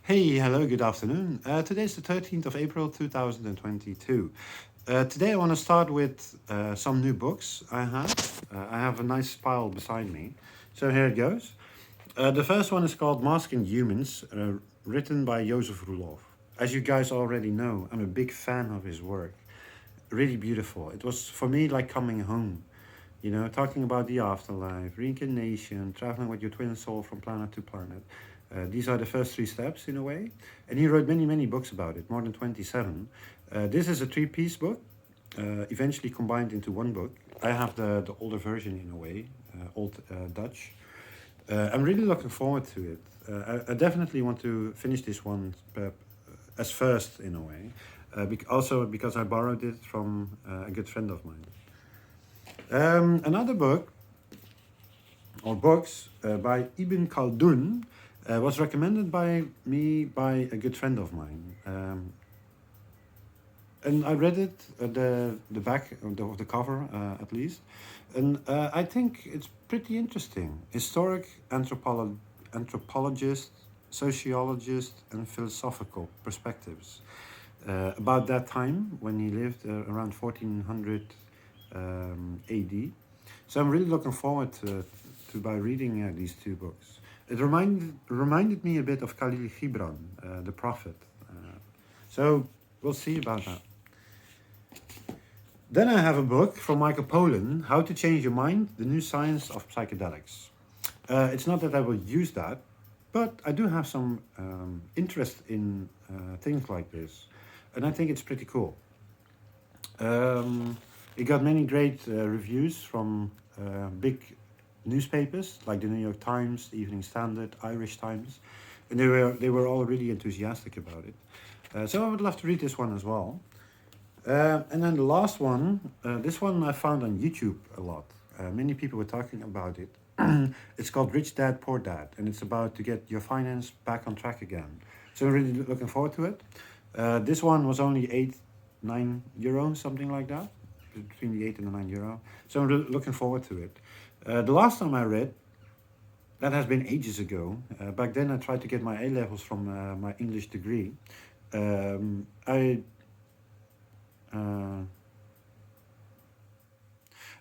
Hey, hello, good afternoon. Today's the 13th of April 2022. Today I want to start with some new books I have. I have a nice pile beside me. So here it goes. The first one is called Masking Humans, written by Joseph Roelof. As you guys already know, I'm a big fan of his work. Really beautiful. It was for me like coming home. Talking about the afterlife, reincarnation, traveling with your twin soul from planet to planet. These are the first three steps in a way. And he wrote many, many books about it, more than 27. This is a three-piece book, eventually combined into one book. I have the older version in a way, old Dutch. I'm really looking forward to it. I definitely want to finish this one as first in a way. Also because I borrowed it from a good friend of mine. Another book, or books, by Ibn Khaldun was recommended by me by a good friend of mine. And I read it, the back of the cover at least, and I think it's pretty interesting. Historic anthropologist, sociologist, and philosophical perspectives about that time when he lived around 1400 AD. So I'm really looking forward to by reading these two books. It reminded me a bit of Khalil Gibran, the prophet. So we'll see about that. Then I have a book from Michael Pollan, How to Change Your Mind, The New Science of Psychedelics. It's not that I will use that, but I do have some interest in things like this. And I think it's pretty cool. It got many great reviews from big newspapers like the New York Times, the Evening Standard, Irish Times, and they were all really enthusiastic about it. So I would love to read this one as well. And then the last one, this one I found on YouTube a lot. Many people were talking about it. It's called Rich Dad Poor Dad, and it's about to get your finance back on track again. So I'm really looking forward to it. This one was only 9 euros, something like that, between the 8 and the 9 euro. So I'm really looking forward to it. The last time I read, that has been ages ago. Back then I tried to get my A levels from my English degree. I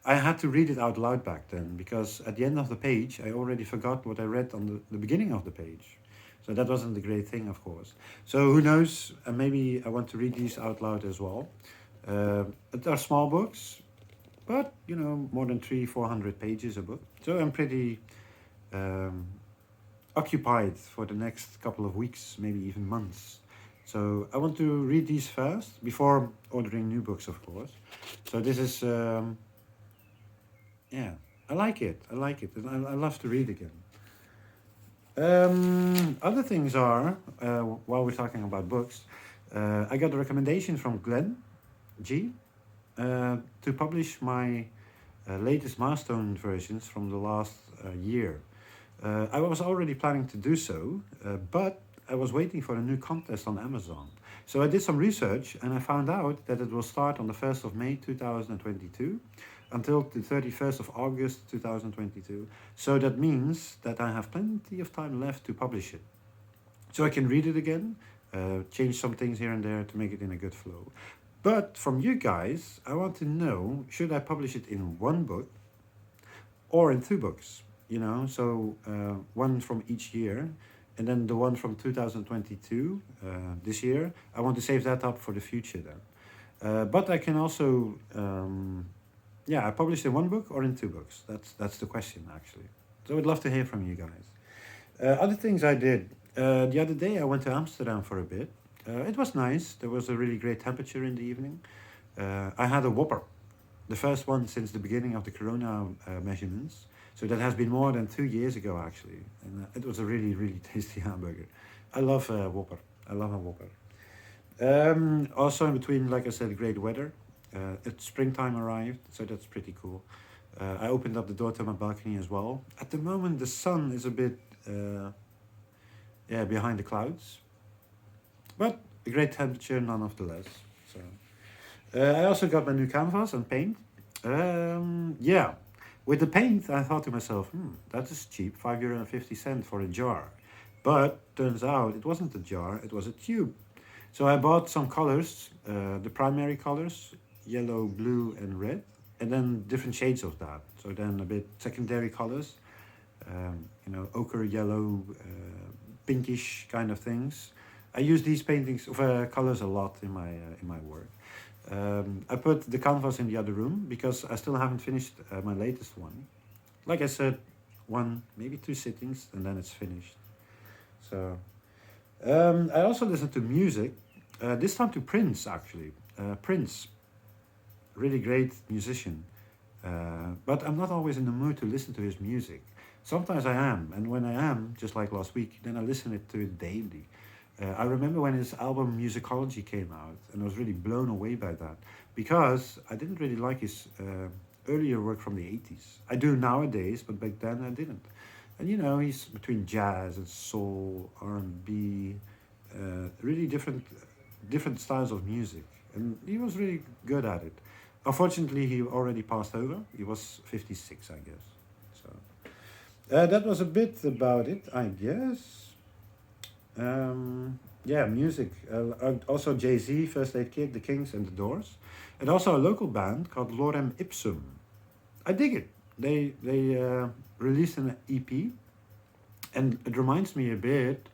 had to read it out loud back then because at the end of the page I already forgot what I read on the beginning of the page. So that wasn't the great thing, of course. So who knows, maybe I want to read these out loud as well. They're small books, but more than 400 pages a book. So I'm pretty occupied for the next couple of weeks, maybe even months. So I want to read these first before ordering new books, of course. So this is, I like it. I like it. And I love to read again. Other things are, while we're talking about books, I got a recommendation from Glenn G to publish my latest milestone versions from the last year. I was already planning to do so, but I was waiting for a new contest on Amazon. So I did some research and I found out that it will start on the 1st of May 2022 until the 31st of August 2022. So that means that I have plenty of time left to publish it. So I can read it again, change some things here and there to make it in a good flow. But from you guys, I want to know, should I publish it in one book or in two books? So one from each year, and then the one from 2022, this year, I want to save that up for the future then. But I can also, I published in one book or in two books. That's the question actually. So I'd love to hear from you guys. Other things I did. The other day I went to Amsterdam for a bit. It was nice. There was a really great temperature in the evening. I had a Whopper, the first one since the beginning of the corona measurements. So that has been more than 2 years ago actually. And it was a really, really tasty hamburger. I love Whopper. I love a Whopper. Also in between, like I said, great weather. It's springtime arrived, so that's pretty cool. I opened up the door to my balcony as well. At the moment the sun is a bit behind the clouds. But a great temperature nonetheless. So I also got my new canvas and paint. With the paint, I thought to myself, that is cheap, €5.50 for a jar. But turns out it wasn't a jar, it was a tube. So I bought some colors, the primary colors, yellow, blue, and red, and then different shades of that. So then a bit secondary colors, ochre, yellow, pinkish kind of things. I use these paintings of colors a lot in my work. I put the canvas in the other room because I still haven't finished my latest one. Like I said, one, maybe 2 sittings, and then it's finished. So I also listen to music. This time to Prince, actually. Prince, really great musician. But I'm not always in the mood to listen to his music. Sometimes I am, and when I am, just like last week, then I listen to it daily. I remember when his album Musicology came out, and I was really blown away by that because I didn't really like his earlier work from the 80s. I do nowadays, but back then I didn't. And he's between jazz and soul, R&B, really different styles of music, and he was really good at it. Unfortunately, he already passed over. He was 56, I guess. So that was a bit about it, I guess. Yeah, music. Also Jay-Z, First Aid Kit, The Kings, and The Doors, and also a local band called Lorem Ipsum. I dig it. They released an EP, and it reminds me a bit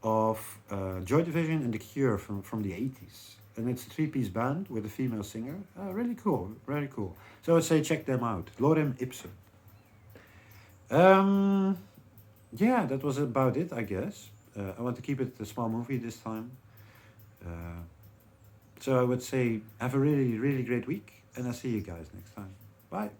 of Joy Division and The Cure from the 80s. And it's a 3-piece band with a female singer. Really cool, very cool. So I'd say check them out. Lorem Ipsum. Yeah, that was about it, I guess. I want to keep it a small movie this time. So I would say have a really, really great week, and I'll see you guys next time. Bye.